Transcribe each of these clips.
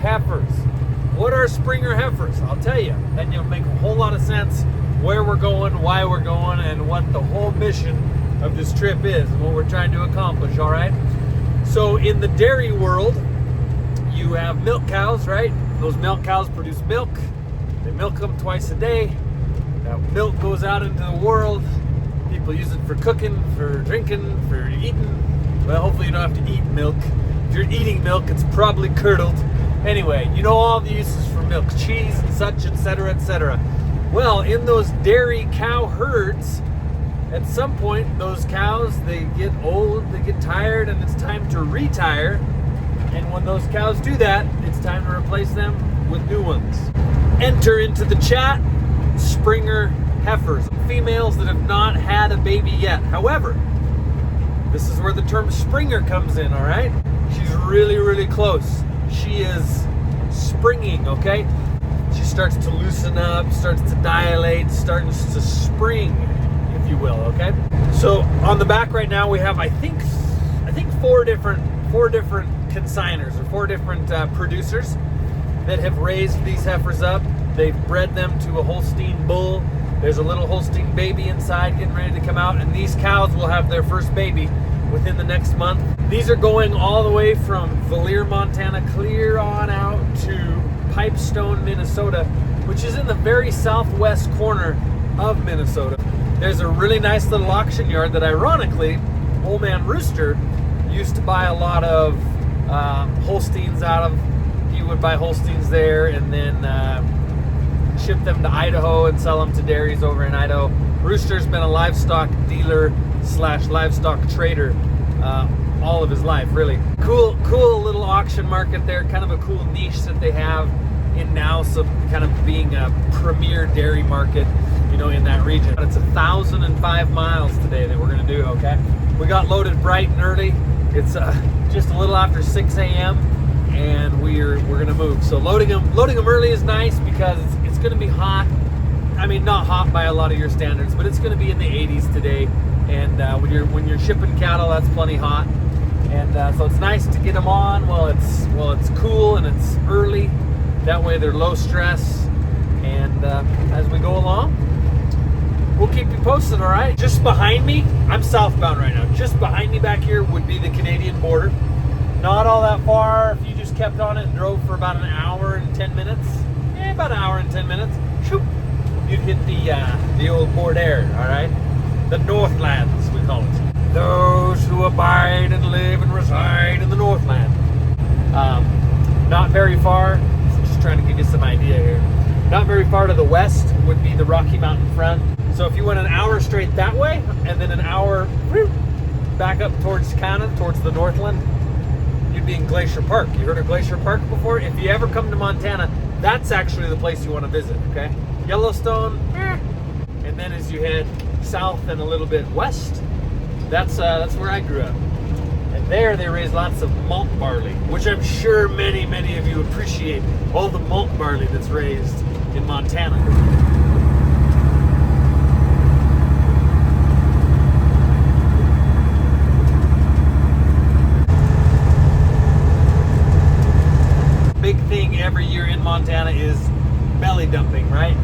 heifers. What are Springer heifers? I'll tell you. Then you'll make a whole lot of sense where we're going, why we're going, and what the whole mission of this trip is and what we're trying to accomplish, all right? So in the dairy world, you have milk cows, right? Those milk cows produce milk. They milk them twice a day. That milk goes out into the world. People use it for cooking, for drinking, for eating. Well, hopefully you don't have to eat milk. If you're eating milk, it's probably curdled. Anyway, you know all the uses for milk, cheese and such, etc., etc. Well, in those dairy cow herds, at some point, those cows, they get old, they get tired, and it's time to retire. And when those cows do that, it's time to replace them with new ones. Enter into the chat Springer heifers, females that have not had a baby yet. However, this is where the term Springer comes in, all right? She's really, really close. She is springing, okay? She starts to loosen up, starts to dilate, starts to spring, if you will, okay? So on the back right now we have, I think four different consigners or four different producers that have raised these heifers up. They've bred them to a Holstein bull. There's a little Holstein baby inside getting ready to come out, and these cows will have their first baby within the next month. These are going all the way from Valier, Montana, clear on out to Pipestone, Minnesota, which is in the very southwest corner of Minnesota. There's a really nice little auction yard that, ironically, Old Man Rooster used to buy a lot of Holsteins out of. He would buy Holsteins there and then ship them to Idaho and sell them to dairies over in Idaho. Rooster's been a livestock dealer / livestock trader all of his life, really. Cool little auction market there, kind of a cool niche that they have in now, so kind of being a premier dairy market, you know, in that region. But it's 1,005 miles today that we're gonna do, okay? We got loaded bright and early. It's just a little after 6 a.m. and we're gonna move. So loading them early is nice because it's gonna be hot. I mean, not hot by a lot of your standards, but it's gonna be in the 80s today. And when you're shipping cattle, that's plenty hot. And so it's nice to get them on while it's cool and it's early. That way they're low stress. And as we go along, we'll keep you posted, all right? Just behind me, I'm southbound right now. Just behind me back here would be the Canadian border. Not all that far. If you just kept on it and drove for about an hour and 10 minutes, about an hour and 10 minutes, shoop, you'd hit the old border, all right? The Northlands, we call it. Those who abide and live and reside in the Northland. Not very far, just trying to give you some idea here. Not very far to the west would be the Rocky Mountain front. So if you went an hour straight that way, and then an hour back up towards Canada, towards the Northland, you'd be in Glacier Park. You heard of Glacier Park before? If you ever come to Montana, that's actually the place you want to visit, okay? Yellowstone, and then as you head south and a little bit west, that's where I grew up. And there they raise lots of malt barley, which I'm sure many of you appreciate, all the malt barley that's raised in Montana. Big thing every year in Montana is belly dumping, right?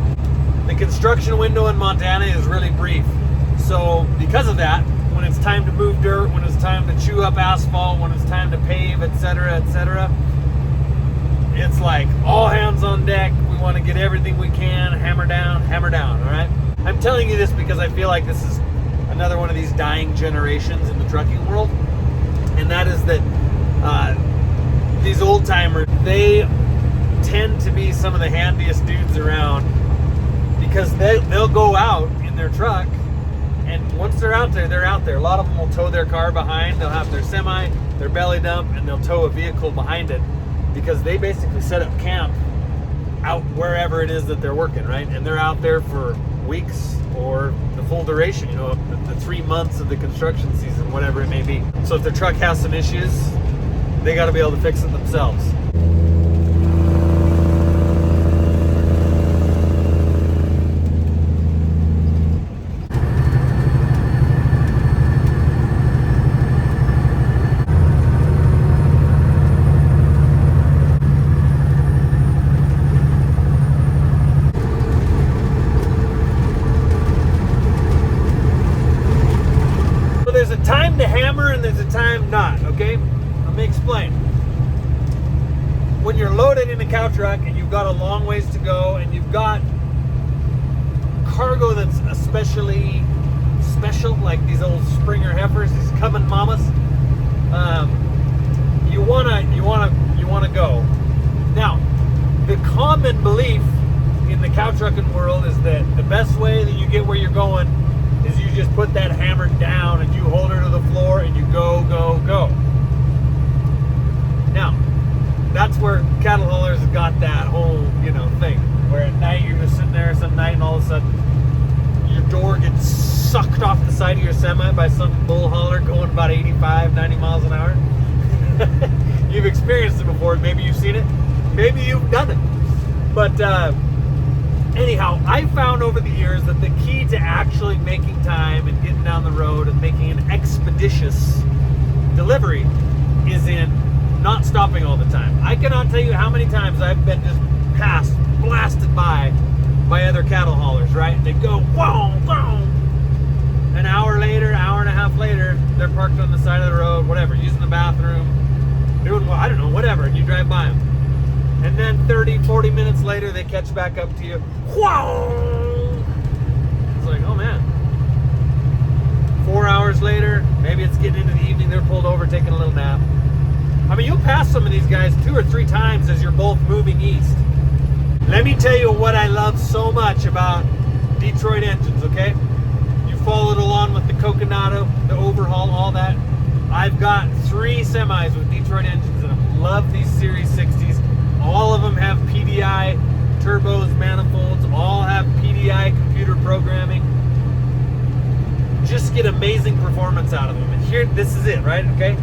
The construction window in Montana is really brief. So because of that, when it's time to move dirt, when it's time to chew up asphalt, when it's time to pave, etc., it's like all hands on deck. We want to get everything we can, hammer down, all right? I'm telling you this because I feel like this is another one of these dying generations in the trucking world, and that is that these old timers, they tend to be some of the handiest dudes around, because they'll go out in their truck, and once they're out there, they're out there. A lot of them will tow their car behind. They'll have their semi, their belly dump, and they'll tow a vehicle behind it, because they basically set up camp out wherever it is that they're working, right? And they're out there for weeks or the full duration, you know, the 3 months of the construction season, whatever it may be. So if their truck has some issues, they got to be able to fix it themselves. time to hammer and there's a time not, okay? Let me explain. When you're loaded in a cow truck and you've got a long ways to go and you've got cargo that's especially special, like these old Springer Heifers, these coming mamas, you wanna go. Now, the common belief in the cow trucking world is that the best way that you get where you're going is you just put that hammer down and you hold her to the floor and you go, go, go. Now, that's where cattle haulers have got that whole, thing, where at night you're just sitting there some night and all of a sudden your door gets sucked off the side of your semi by some bull hauler going about 85, 90 miles an hour. You've experienced it before. Maybe you've seen it. Maybe you've done it. But anyhow, I found over the years that the key to actually making time and getting down the road and making an expeditious delivery is in not stopping all the time. I cannot tell you how many times I've been just blasted by other cattle haulers, right? They go, whoa, whoa. An hour later, hour and a half later, they're parked on the side of the road, whatever, using the bathroom, doing, I don't know, whatever, and you drive by them. And then 30, 40 minutes later, they catch back up to you. Whoa! It's like, oh man. 4 hours later, maybe it's getting into the evening, they're pulled over, taking a little nap. I mean, you'll pass some of these guys 2 or 3 times as you're both moving east. Let me tell you what I love so much about Detroit engines, okay? You followed along with the Coconato, the overhaul, all that. I've got 3 semis with Detroit engines in them. Love these Series 60s. All of them have PDI turbos, manifolds, all have PDI computer programming. Just get amazing performance out of them. And here, this is it, right? Okay.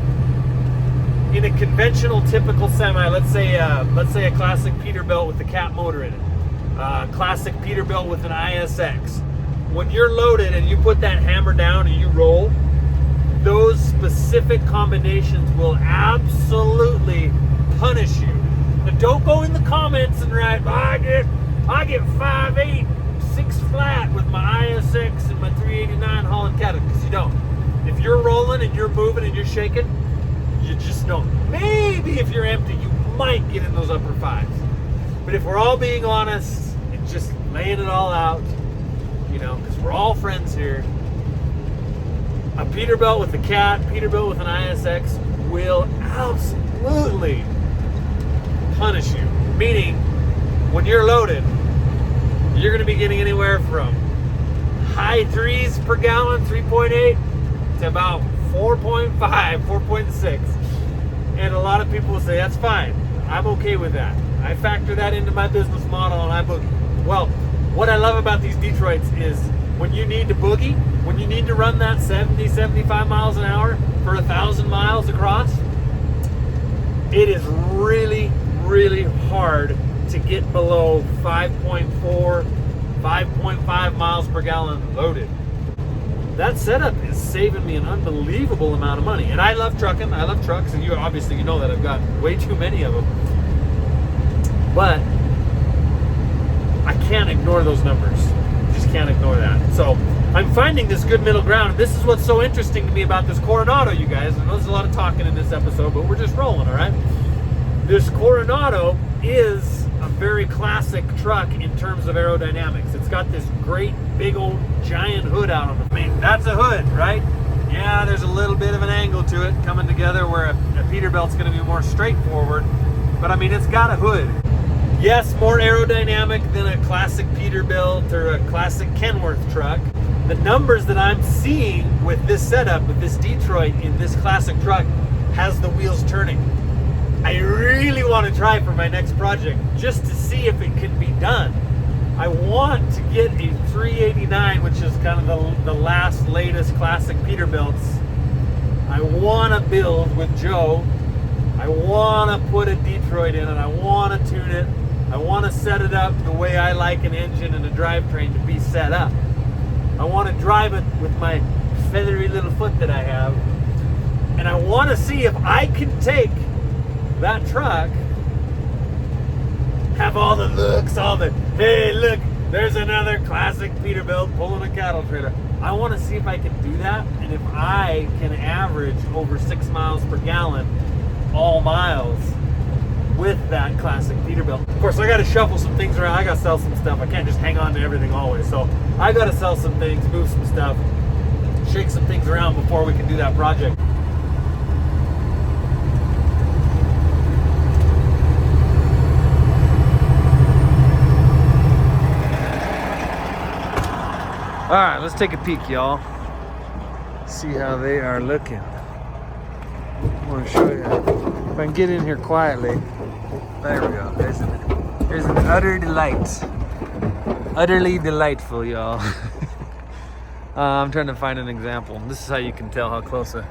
In a conventional, typical semi, let's say a classic Peterbilt with the cat motor in it, classic Peterbilt with an ISX. When you're loaded and you put that hammer down and you roll, those specific combinations will absolutely punish you. Now, don't go in the comments and write, I get 5.8, 6 flat with my ISX and my 389 Holland Cattle, because you don't. If you're rolling and you're moving and you're shaking, you just don't. Maybe if you're empty, you might get in those upper 5s. But if we're all being honest and just laying it all out, because we're all friends here, a Peterbilt with a cat, Peterbilt with an ISX will absolutely punish you. Meaning, when you're loaded, you're going to be getting anywhere from high 3s per gallon, 3.8, to about 4.5, 4.6. And a lot of people will say, that's fine. I'm okay with that. I factor that into my business model and I boogie. Well, what I love about these Detroits is when you need to boogie, when you need to run that 70, 75 miles an hour for 1,000 miles across, it is really, really hard to get below 5.4, 5.5 miles per gallon loaded. That setup is saving me an unbelievable amount of money. And I love trucking. I love trucks. And you know that I've got way too many of them. But I can't ignore those numbers. Just can't ignore that. So I'm finding this good middle ground. And this is what's so interesting to me about this Coronado, you guys. I know there's a lot of talking in this episode, but we're just rolling, all right? This Coronado is a very classic truck in terms of aerodynamics. It's got this great big old giant hood out on it. I mean, that's a hood, right? Yeah, there's a little bit of an angle to it coming together where a Peterbilt's going to be more straightforward, but I mean, it's got a hood. Yes, more aerodynamic than a classic Peterbilt or a classic Kenworth truck. The numbers that I'm seeing with this setup, with this Detroit in this classic truck, has the wheels turning. I really want to try for my next project just to see if it can be done. I want to get a 389, which is kind of the latest classic Peterbilts. I want to build with Joe. I want to put a Detroit in it. I want to tune it. I want to set it up the way I like an engine and a drivetrain to be set up. I want to drive it with my feathery little foot that I have. And I want to see if I can take that truck, have all the looks, all the, hey, look, There's another classic Peterbilt pulling a cattle trailer. I want to see if I can do that, and if I can average over 6 miles per gallon all miles with that classic Peterbilt. Of course, I got to shuffle some things around. I got to sell some stuff. I can't just hang on to everything always. So I got to sell some things, move some stuff, shake some things around before we can do that project. All right, let's take a peek, y'all. See how they are looking. I want to show you. If I can get in here quietly. There we go. There's an utter delight. Utterly delightful, y'all. I'm trying to find an example. This is how you can tell how close the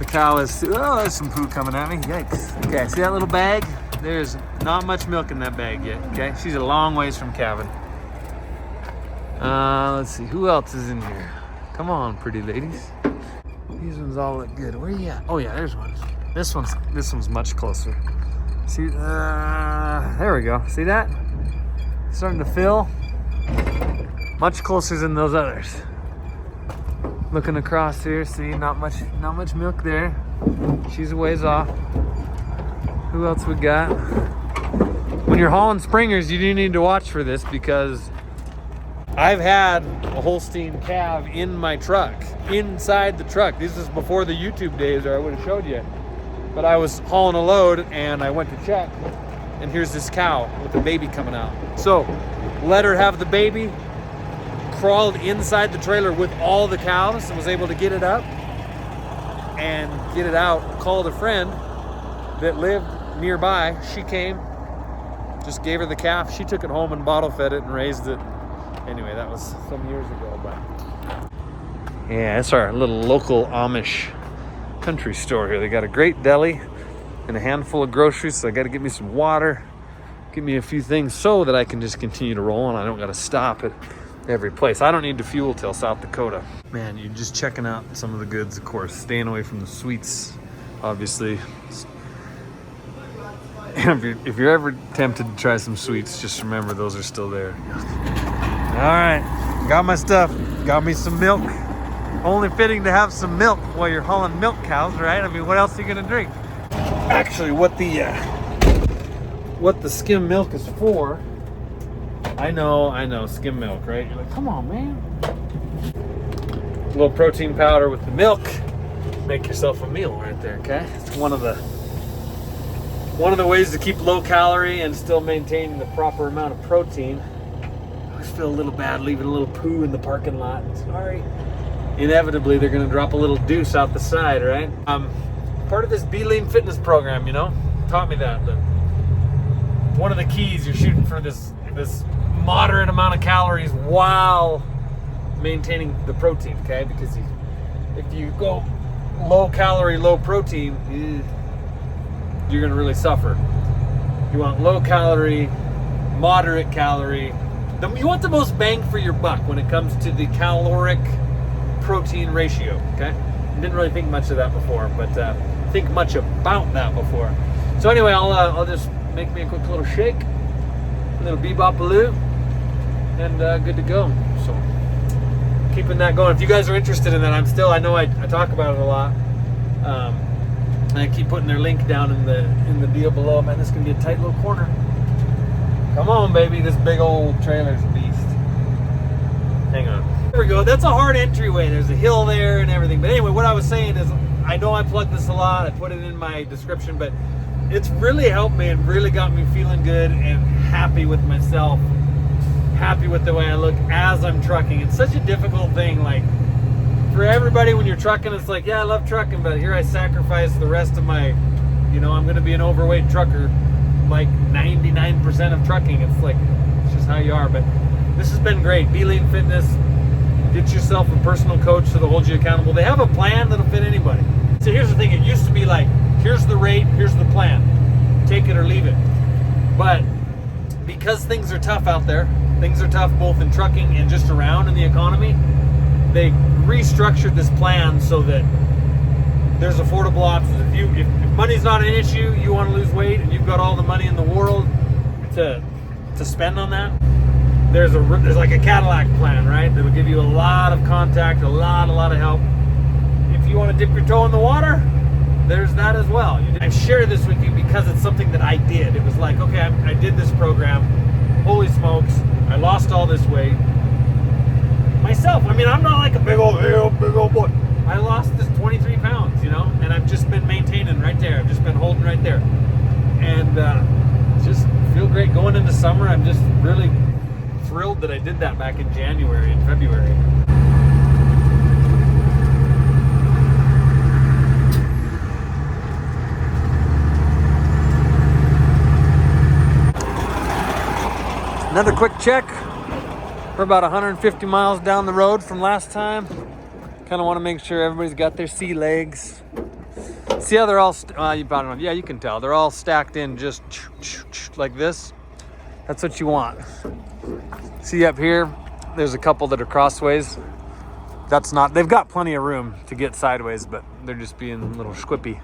cow is. Oh, there's some poo coming at me. Yikes. Okay, see that little bag? There's not much milk in that bag yet. Okay, she's a long ways from calving. Let's see, who else is in here? Come on, pretty ladies. These ones all look good. Where are you at? Oh yeah, there's one. This one's much closer. See, there we go. See that? Starting to fill. Much closer than those others. Looking across here, see, not much milk there. She's a ways off. Who else we got? When you're hauling Springers, you do need to watch for this, because I've had a Holstein calf in my truck, inside the truck. This is before the YouTube days, or I would have showed you. But I was hauling a load and I went to check, and here's this cow with the baby coming out. So let her have the baby, crawled inside the trailer with all the cows and was able to get it up and get it out. Called a friend that lived nearby. She came, just gave her the calf. She took it home and bottle fed it and raised it. Anyway, that was some years ago, but yeah, it's our little local Amish country store here. They got a great deli and a handful of groceries, so I got to get me some water, get me a few things so that I can just continue to roll, and I don't got to stop at every place. I don't need to fuel till South Dakota. Man, you're just checking out some of the goods, of course, staying away from the sweets, obviously. If you're ever tempted to try some sweets, just remember those are still there. All right, got my stuff, got me some milk. Only fitting to have some milk while you're hauling milk cows, right? I mean, what else are you gonna drink? Actually, what the skim milk is for, I know, skim milk, right? You're like, come on, man. A little protein powder with the milk, make yourself a meal right there, okay? It's one of the ways to keep low calorie and still maintain the proper amount of protein. Feel a little bad leaving a little poo in the parking lot. Sorry. Inevitably, they're going to drop a little deuce out the side, right? Part of this Be Lean fitness program, taught me that one of the keys, you're shooting for this moderate amount of calories while maintaining the protein, okay? Because if you go low calorie, low protein, you're going to really suffer. You want low calorie, moderate calorie. You want the most bang for your buck when it comes to the caloric protein ratio, okay? Didn't really think much of that before, but think much about that before. So anyway, I'll just make me a quick little shake, a little bebop-a-loo, and good to go. So keeping that going. If you guys are interested in that, I know I talk about it a lot. And I keep putting their link down in the deal below. Man, this is gonna be a tight little corner. Come on, baby, this big old trailer's a beast. Hang on. There we go. That's a hard entryway. There's a hill there and everything. But anyway, what I was saying is, I know I plug this a lot. I put it in my description, but it's really helped me and really got me feeling good and happy with myself, happy with the way I look as I'm trucking. It's such a difficult thing. Like, for everybody, when you're trucking, it's like, yeah, I love trucking, but here I sacrifice the rest of my, I'm going to be an overweight trucker. Like 99% of trucking, it's just how you are. But this has been great. Be Lean Fitness. Get yourself a personal coach that'll hold you accountable. They have a plan that'll fit anybody. So here's the thing, it used to be like, here's the rate, here's the plan, take it or leave it. But because things are tough out there, things are tough both in trucking and just around in the economy, they restructured this plan so that there's affordable options. If money's not an issue, you want to lose weight and you've got all the money in the world to spend on that, there's like a Cadillac plan, right? That'll give you a lot of contact, a lot of help. If you want to dip your toe in the water, there's that as well. I share this with you because it's something that I did. It was like, okay, I did this program. Holy smokes, I lost all this weight myself. I mean, I'm not like a big old boy. I lost this 23 pounds, you know, and I've just been maintaining right there. I've just been holding right there. And just feel great going into summer. I'm just really thrilled that I did that back in January and February. Another quick check. We're about 150 miles down the road from last time. Kind of want to make sure everybody's got their sea legs. See how they're all, you probably don't know. Yeah, you can tell. They're all stacked in just like this. That's what you want. See up here, there's a couple that are crossways. That's not, they've got plenty of room to get sideways, but they're just being a little squippy.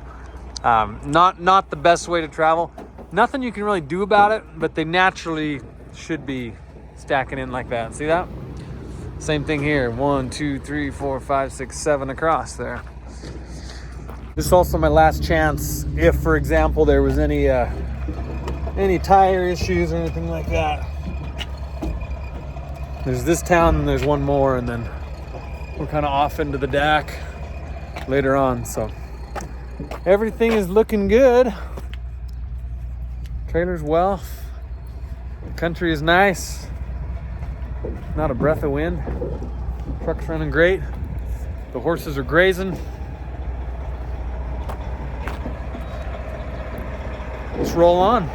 Not the best way to travel. Nothing you can really do about it, but they naturally should be stacking in like that. See that? Same thing here. 1, 2, 3, 4, 5, 6, 7 across there. This is also my last chance if, for example, there was any tire issues or anything like that. There's this town and there's one more, and then we're kind of off into the DAC later on. So everything is looking good. Trailer's well. Country is nice. Not a breath of wind. Truck's running great. The horses are grazing. Let's roll on.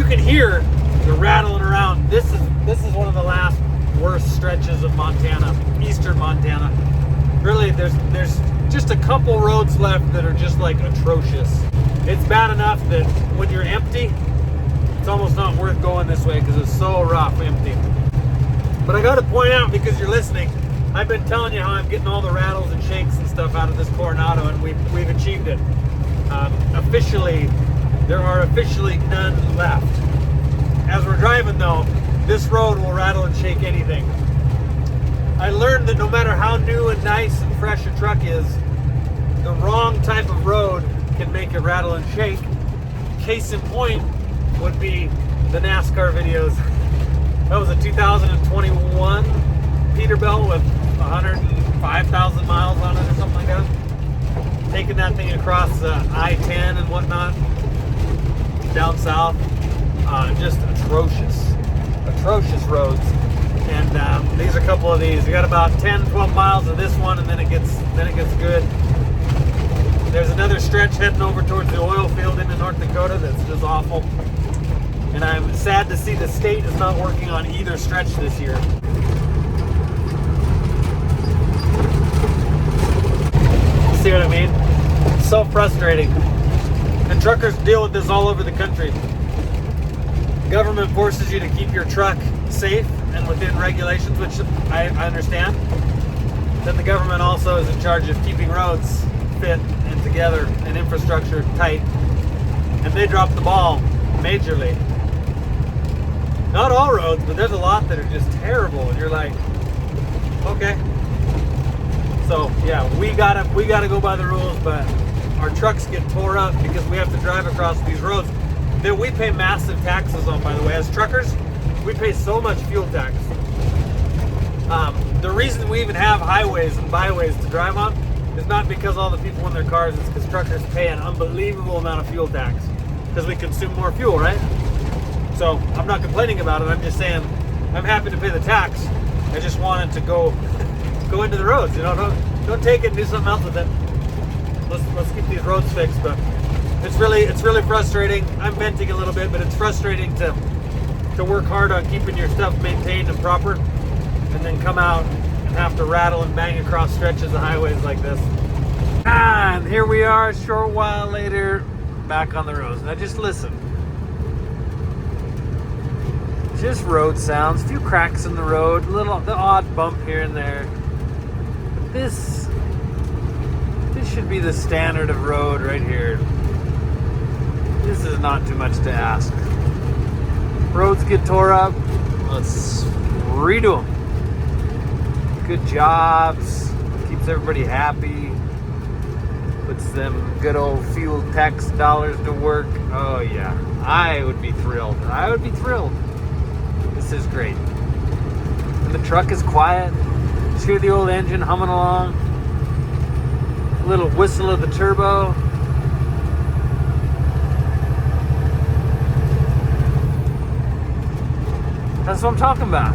Hear the rattling around. This is one of the last worst stretches of Montana, eastern Montana. Really, there's just a couple roads left that are just like atrocious. It's bad enough that when you're empty, it's almost not worth going this way because it's so rough empty. But I got to point out, because you're listening, I've been telling you how I'm getting all the rattles and shakes and stuff out of this Coronado, and we've achieved it. Officially, there are officially none left. As we're driving though, this road will rattle and shake anything. I learned that no matter how new and nice and fresh a truck is, the wrong type of road can make it rattle and shake. Case in point would be the NASCAR videos. That was a 2021 Peterbilt with 105,000 miles on it or something like that. Taking that thing across I-10 and whatnot, down south. Just atrocious roads. And these are a couple of these. We got about 10-12 miles of this one, and then it gets good. There's another stretch heading over towards the oil field into North Dakota that's just awful. And I'm sad to see the state is not working on either stretch this year. See what I mean? It's so frustrating. And truckers deal with this all over the country. Government forces you to keep your truck safe and within regulations, which I understand. Then the government also is in charge of keeping roads fit and together and infrastructure tight. And they drop the ball majorly. Not all roads, but there's a lot that are just terrible, and you're like, okay. So yeah, we gotta go by the rules, but our trucks get tore up because we have to drive across these roads that we pay massive taxes on, by the way. As truckers, we pay so much fuel tax. The reason we even have highways and byways to drive on is not because all the people in their cars, it's because truckers pay an unbelievable amount of fuel tax because we consume more fuel, right? So I'm not complaining about it. I'm just saying I'm happy to pay the tax. I just want it to go into the roads. You know, don't take it and do something else with it. Let's keep these roads fixed. But it's really frustrating. I'm venting a little bit, but it's frustrating to work hard on keeping your stuff maintained and proper, and then come out and have to rattle and bang across stretches of highways like this. And here we are, a short while later, back on the roads. Now just listen. Just road sounds, a few cracks in the road, the odd bump here and there. But this should be the standard of road right here. This is not too much to ask. Roads get tore up, let's redo them. Good jobs, keeps everybody happy, puts them good old fuel tax dollars to work. Oh yeah, I would be thrilled. This is great. And the truck is quiet. Just hear the old engine humming along. A little whistle of the turbo. That's what I'm talking about.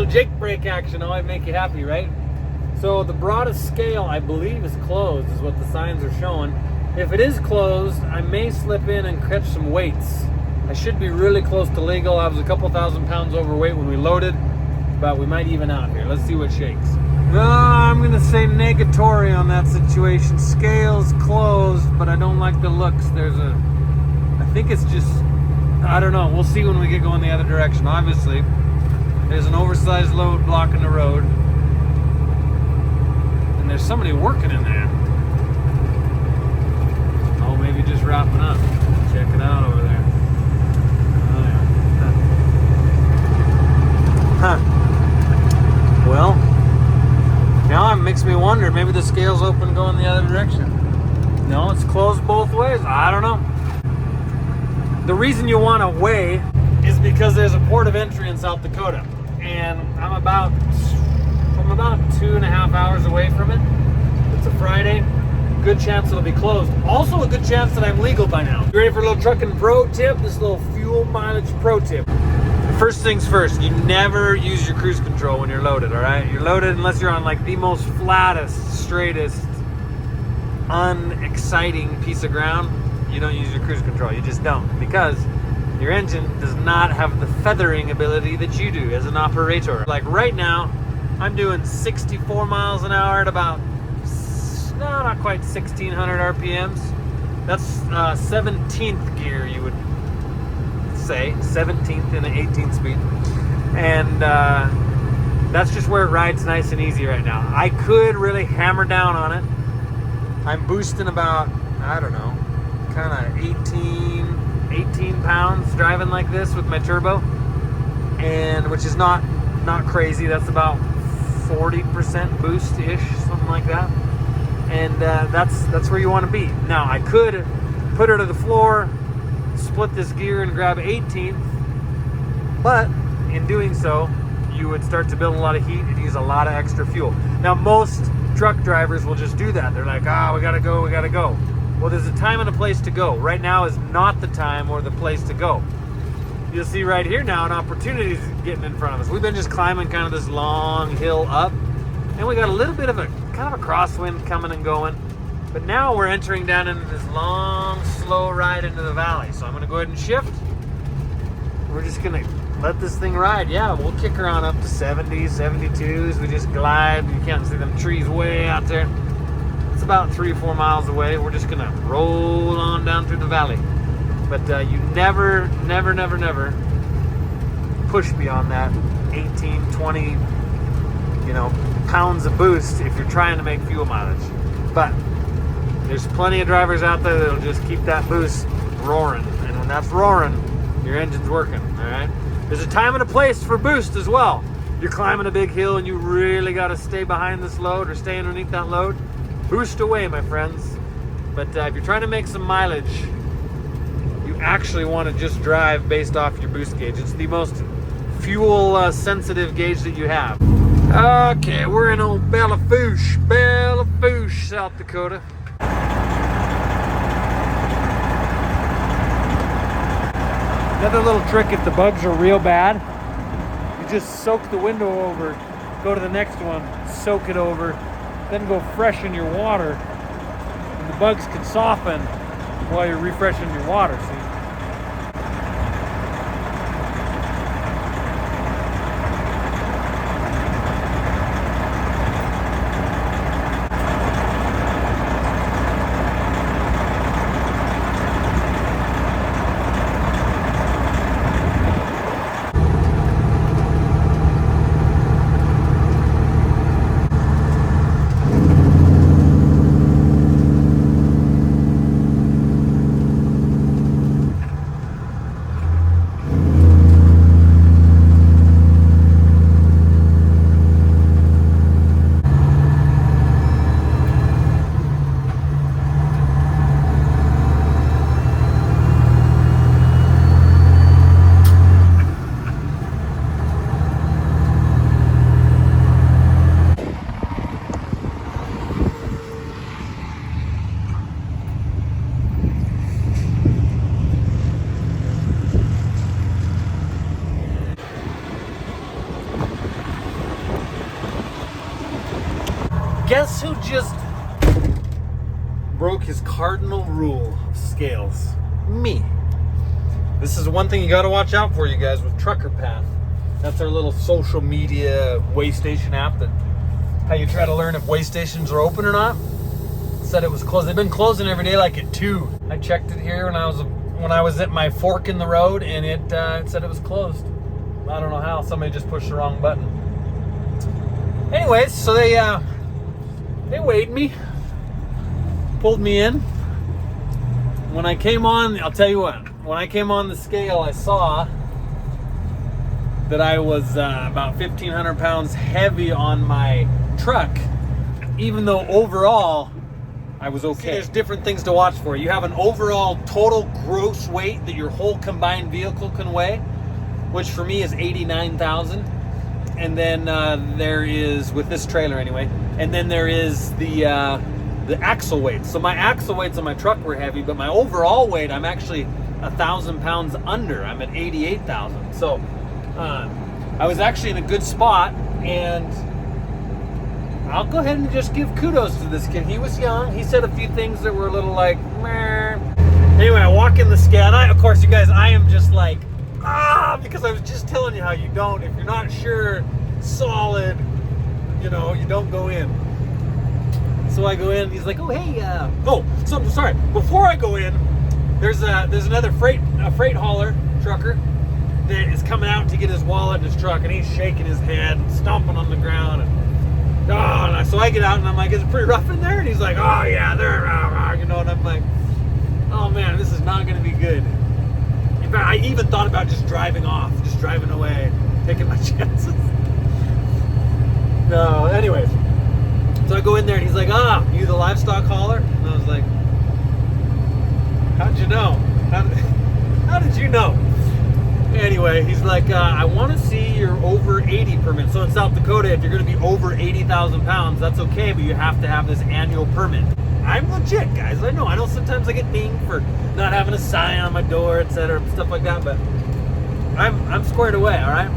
Jake brake action always make you happy, right? So the broadest scale, I believe, is closed, is what the signs are showing. If it is closed, I may slip in and catch some weights. I should be really close to legal. I was a couple thousand pounds overweight when we loaded, but we might even out here. Let's see what shakes. I'm gonna say negatory on that situation. Scale's closed, but I don't like the looks. I think it's just, I don't know. We'll see when we get going the other direction. Obviously, there's an oversized load blocking the road. And there's somebody working in there. Oh, maybe just wrapping up. Check it out over there. Oh, yeah. Huh. Well, now it makes me wonder, maybe the scale's open going the other direction. No, it's closed both ways. I don't know. The reason you want to weigh is because there's a port of entry in South Dakota. And I'm about 2.5 hours away from it. It's a Friday. Good chance it'll be closed. Also a good chance that I'm legal by now. You ready for a little trucking pro tip? This little fuel mileage pro tip. First things first, you never use your cruise control when you're loaded, all right? You're loaded unless you're on like the most flattest, straightest, unexciting piece of ground. You don't use your cruise control. You just don't, because your engine does not have the feathering ability that you do as an operator. Like right now, I'm doing 64 miles an hour at about, no, not quite 1,600 RPMs. That's 17th gear, you would say, 17th in an 18 speed. And that's just where it rides nice and easy right now. I could really hammer down on it. I'm boosting about, I don't know, kind of 18 pounds driving like this with my turbo, and which is not crazy. That's about 40% boost-ish, something like that. And that's where you want to be. Now I could put her to the floor, split this gear and grab 18th, but in doing so you would start to build a lot of heat and use a lot of extra fuel. Now most truck drivers will just do that. They're like, we gotta go. Well, there's a time and a place to go. Right now is not the time or the place to go. You'll see right here now an opportunity is getting in front of us. We've been just climbing kind of this long hill up, and we got a little bit of a kind of a crosswind coming and going. But now we're entering down into this long, slow ride into the valley. So I'm gonna go ahead and shift. We're just gonna let this thing ride. Yeah, we'll kick her on up to 70s, 72s. We just glide. You can't see them trees way out there. about 3 or 4 miles away. We're just gonna roll on down through the valley. But you never push beyond that 18, 20, pounds of boost if you're trying to make fuel mileage. But there's plenty of drivers out there that'll just keep that boost roaring. And when that's roaring, your engine's working, all right? There's a time and a place for boost as well. You're climbing a big hill and you really got to stay behind this load or stay underneath that load. Boost away, my friends. But if you're trying to make some mileage, you actually want to just drive based off your boost gauge. It's the most fuel sensitive gauge that you have. Okay, we're in old Bella Fourche, South Dakota. Another little trick if the bugs are real bad, you just soak the window over, go to the next one, soak it over, then go freshen your water. And the bugs can soften while you're refreshing your water, see? Guess who just broke his cardinal rule of scales? Me. This is one thing you got to watch out for, you guys, with Trucker Path. That's our little social media weigh station app that how you try to learn if weigh stations are open or not. Said it was closed. They've been closing every day like at 2. I checked it here when I was at my fork in the road, and it said it was closed. I don't know how. Somebody just pushed the wrong button. Anyways, so they weighed me, pulled me in. When I came on, I'll tell you what, when I came on the scale, I saw that I was about 1,500 pounds heavy on my truck, even though overall I was okay. See, there's different things to watch for. You have an overall total gross weight that your whole combined vehicle can weigh, which for me is 89,000. And then there is, with this trailer anyway, and then there is the axle weight. So my axle weights on my truck were heavy, but my overall weight, I'm actually 1,000 pounds under. I'm at 88,000. So I was actually in a good spot, and I'll go ahead and just give kudos to this kid. He was young. He said a few things that were a little like, meh. Anyway, I walk in the scale, and of course, you guys, I am just like, because I was just telling you how you don't, if you're not sure, solid, you don't go in. So I go in, he's like, oh, hey, so sorry, before I go in, there's another freight hauler, trucker, that is coming out to get his wallet in his truck, and he's shaking his head, stomping on the ground, and so I get out, and I'm like, is it pretty rough in there? And he's like, oh, yeah, they're, and I'm like, oh, man, this is not going to be good. In fact, I even thought about just driving off, just driving away, taking my chances. No, anyways. So I go in there and he's like, you the livestock hauler? And I was like, how'd you know? How did you know? Anyway, he's like, I want to see your over 80 permit. So in South Dakota, if you're going to be over 80,000 pounds, that's okay, but you have to have this annual permit. I'm legit, guys. I know sometimes I get dinged for not having a sign on my door, etc., stuff like that, but I'm squared away, all right?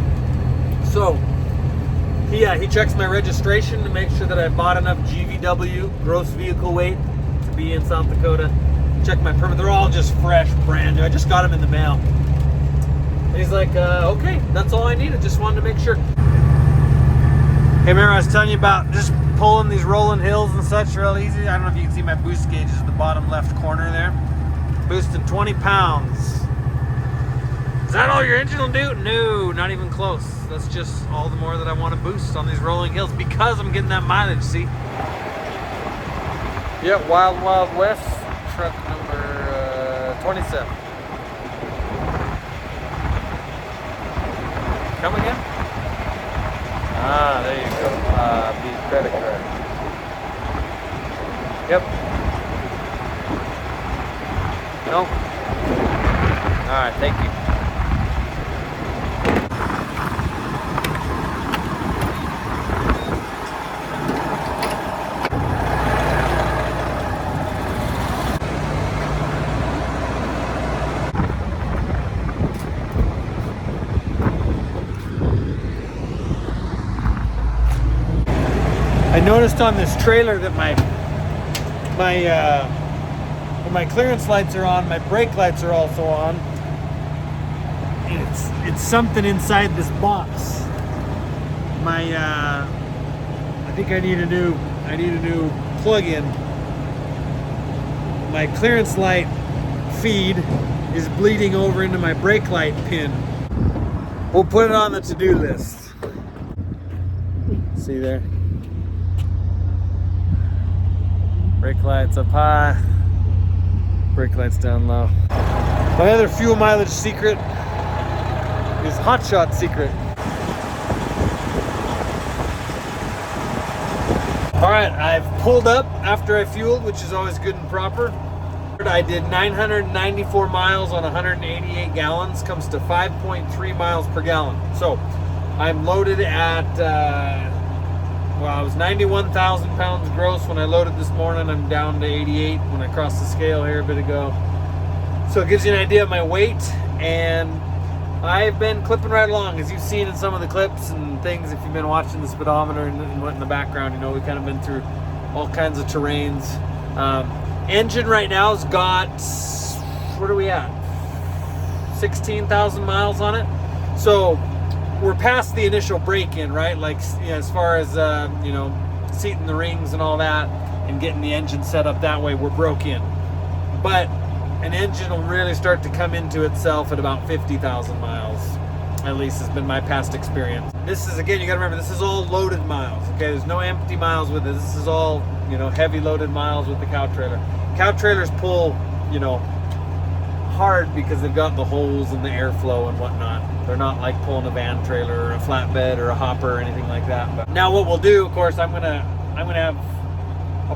So he checks my registration to make sure that I bought enough GVW, gross vehicle weight, to be in South Dakota. Check my permit. They're all just fresh, brand new. I just got them in the mail. And he's like, okay, that's all I needed. Just wanted to make sure. Hey, remember I was telling you about just pulling these rolling hills and such real easy. I don't know if you can see my boost gauges at the bottom left corner there. Boosting 20 pounds. Is that all your engine will do? No, not even close. That's just all the more that I want to boost on these rolling hills because I'm getting that mileage, see? Yeah, Wild Wild West, truck number 27. Come again? Ah, there you go. The credit card. Yep. No. All right, thank you. I noticed on this trailer that when my clearance lights are on, my brake lights are also on. It's something inside this box. I think I need a new plug-in. My clearance light feed is bleeding over into my brake light pin. We'll put it on the to-do list. See there? Brake lights up high, brake lights down low. My other fuel mileage secret is Hot Shot secret. All right, I've pulled up after I fueled, which is always good and proper. I did 994 miles on 188 gallons, comes to 5.3 miles per gallon. So I'm loaded at, well, I was 91,000 pounds gross when I loaded this morning. I'm down to 88 when I crossed the scale here a bit ago. So it gives you an idea of my weight, and I've been clipping right along, as you've seen in some of the clips and things. If you've been watching the speedometer and what in the background, you know, we've kind of been through all kinds of terrains. Engine right now has got, what are we at? 16,000 miles on it. So we're past the initial break-in, right? Like, you know, as far as, you know, seating the rings and all that and getting the engine set up that way, we're broke in. But an engine will really start to come into itself at about 50,000 miles, at least has been my past experience. This is, again, you gotta remember, this is all loaded miles, okay? There's no empty miles with it. This is all, you know, heavy loaded miles with the cow trailer. Cow trailers pull, you know, hard because they've got the holes and the airflow and whatnot. They're not like pulling a van trailer or a flatbed or a hopper or anything like that. But now what we'll do, of course, I'll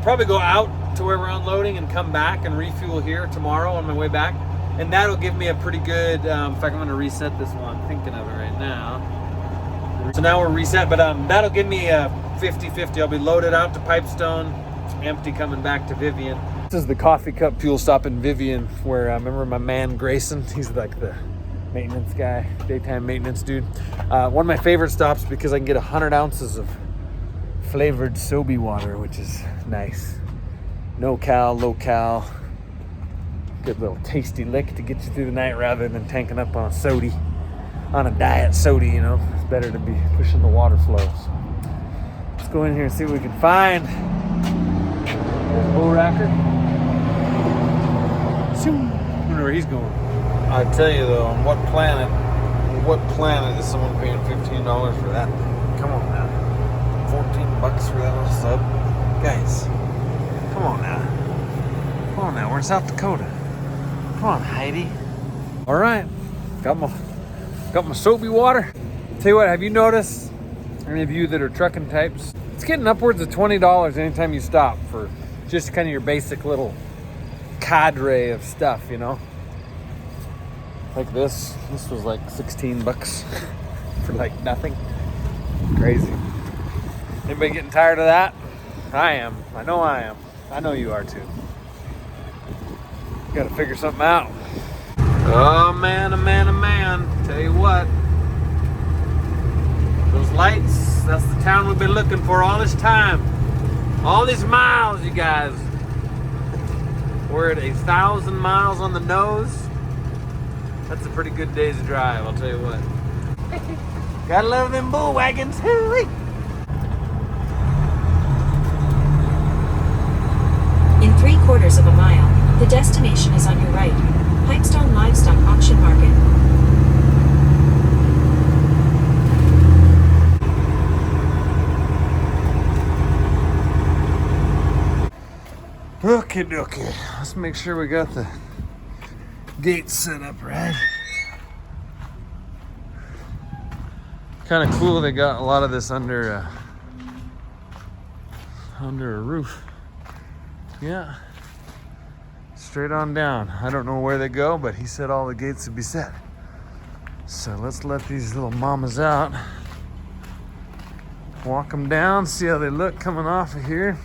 probably go out to where we're unloading and come back and refuel here tomorrow on my way back. And that'll give me a pretty good, in fact, I'm gonna reset this one. I'm thinking of it right now. So now we're reset, but that'll give me a 50-50. I'll be loaded out to Pipestone, empty coming back to Vivian. This is the coffee cup fuel stop in Vivian, where I remember my man Grayson, he's like the maintenance guy, daytime maintenance dude. One of my favorite stops because I can get 100 ounces of flavored Sobe water, which is nice. No cal, low cal. Good little tasty lick to get you through the night rather than tanking up on a sody, on a diet soda, you know. It's better to be pushing the water flow. So let's go in here and see what we can find. There's O'Racker. I wonder where he's going. I tell you though, on what planet is someone paying $15 for that thing? Come on now. 14 bucks for that little sub? Guys, come on now. Come on now, we're in South Dakota. Come on, Heidi. All right, got my Sobe water. Tell you what, have you noticed, any of you that are trucking types, it's getting upwards of $20 anytime you stop for just kind of your basic little cadre of stuff, you know? Like this was like 16 bucks for like nothing. Crazy. Anybody getting tired of that? I am. I know I am. I know you are too. Got to figure something out. Oh man, oh man, oh man. Tell you what. Those lights, that's the town we've been looking for all this time. All these miles, you guys. We're at 1,000 miles on the nose. That's a pretty good day's drive, I'll tell you what. Gotta love them bull wagons. 3/4 of a mile. The destination is on your right. Pipestone Livestock Auction Market. Okay, dokie. Let's make sure we got the gates set up right. Kind of cool they got a lot of this under a roof. Yeah. Straight on down. I don't know where they go, but he said all the gates would be set. So let's let these little mamas out. Walk them down, see how they look coming off of here.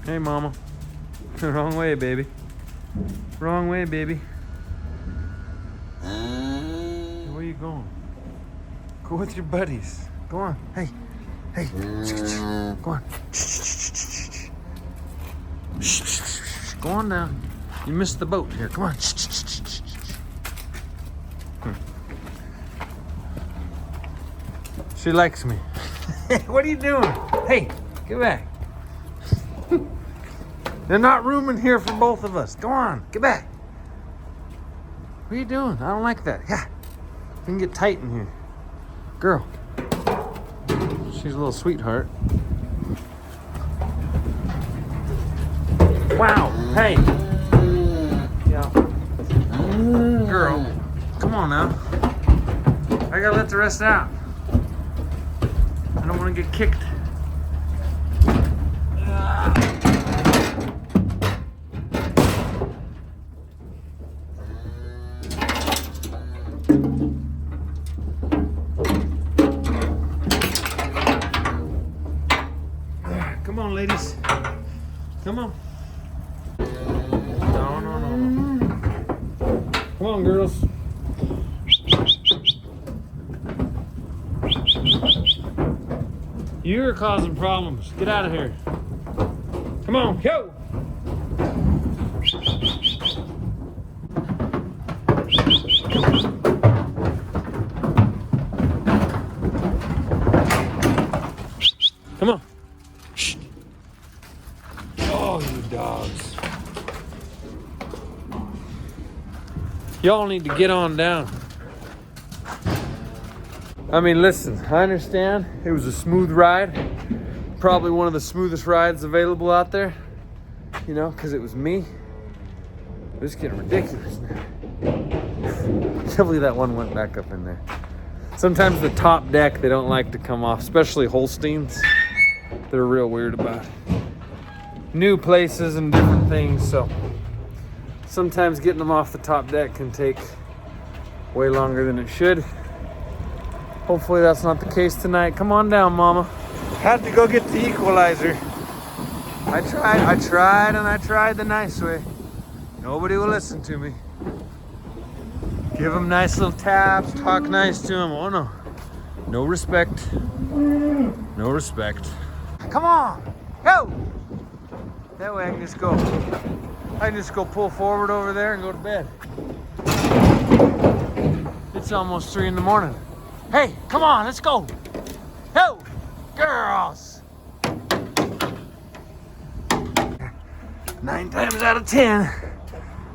Hey, mama. Wrong way, baby. Wrong way, baby. Where are you going? Go with your buddies. Go on. Hey. Hey. Go on. Go on down. You missed the boat here. Come on. She likes me. What are you doing? Hey, get back. There's not room in here for both of us. Go on, get back. What are you doing? I don't like that. Yeah, we can get tight in here. Girl, she's a little sweetheart. Wow, hey. Yeah. Girl, come on now. I gotta let the rest out. I don't want to get kicked. Come on, ladies. Come on. No. Come on, girls. You're causing problems. Get out of here. Come on, go. Come on. Oh, you dogs. Y'all need to get on down. I mean, listen, I understand it was a smooth ride. Probably one of the smoothest rides available out there. You know, because it was me. It's getting ridiculous now. Can't believe that one went back up in there. Sometimes the top deck, they don't like to come off, especially Holsteins. They're real weird about new places and different things, so sometimes getting them off the top deck can take way longer than it should. Hopefully that's not the case tonight. Come on down, mama. Had to go get the equalizer. I tried the nice way. Nobody will listen to me. Give them nice little taps, talk nice to them. Oh no, no respect. No respect. Come on, go. That way I can just go pull forward over there and go to bed. It's almost 3 in the morning. Hey, come on, let's go. Go, girls. 9 times out of 10,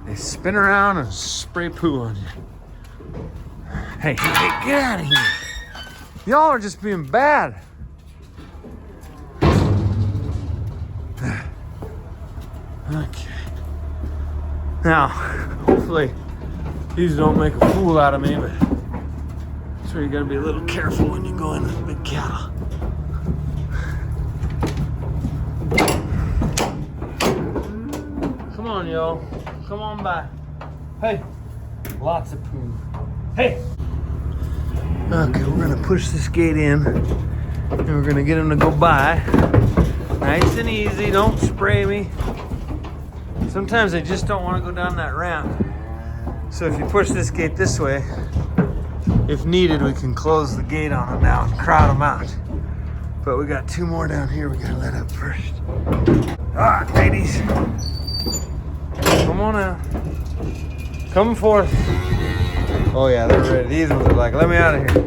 they spin around and spray poo on you. Hey, get out of here. Y'all are just being bad. Okay. Now, hopefully these don't make a fool out of me, but so you gotta be a little careful when you go in with big cattle. Come on, y'all. Come on by. Hey, lots of poo. Hey. Okay, we're gonna push this gate in and we're gonna get them to go by. Nice and easy, don't spray me. Sometimes they just don't want to go down that ramp. So if you push this gate this way, if needed, we can close the gate on them now and crowd them out. But we got 2 more down here we gotta let up first. All right, ladies. Come on out. Come forth. Oh yeah, they're ready. These ones are like, let me out of here.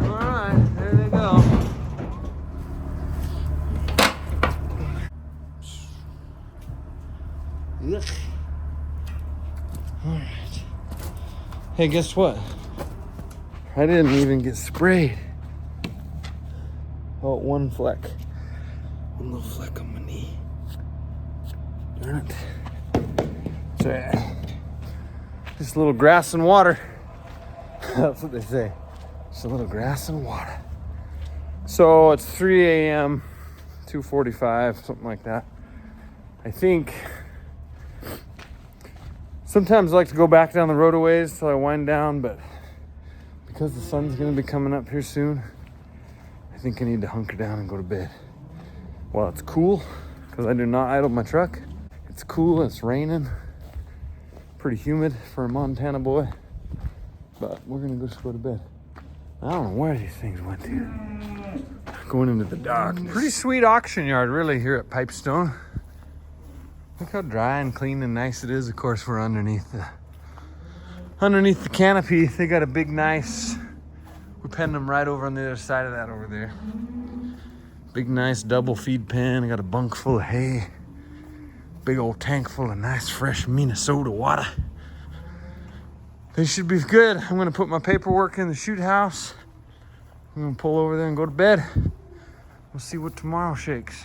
All right, there they go. All right. Hey, guess what? I didn't even get sprayed. Oh, one fleck. One little fleck on my knee. Darn it. So yeah, just a little grass and water. That's what they say. Just a little grass and water. So it's 3 a.m., 2:45, something like that. I think sometimes I like to go back down the road a ways till I wind down, but because the sun's gonna be coming up here soon, I think I need to hunker down and go to bed. Well, it's cool, because I do not idle my truck. It's cool, it's raining. Pretty humid for a Montana boy. But we're gonna just go to bed. I don't know where these things went to. Going into the darkness. Pretty sweet auction yard, really, here at Pipestone. Look how dry and clean and nice it is. Of course, we're underneath the canopy. They got a big, nice. We're penning them right over on the other side of that over there. Big, nice double feed pen. I got a bunk full of hay. Big old tank full of nice, fresh Minnesota water. They should be good. I'm gonna put my paperwork in the shoot house. I'm gonna pull over there and go to bed. We'll see what tomorrow shakes.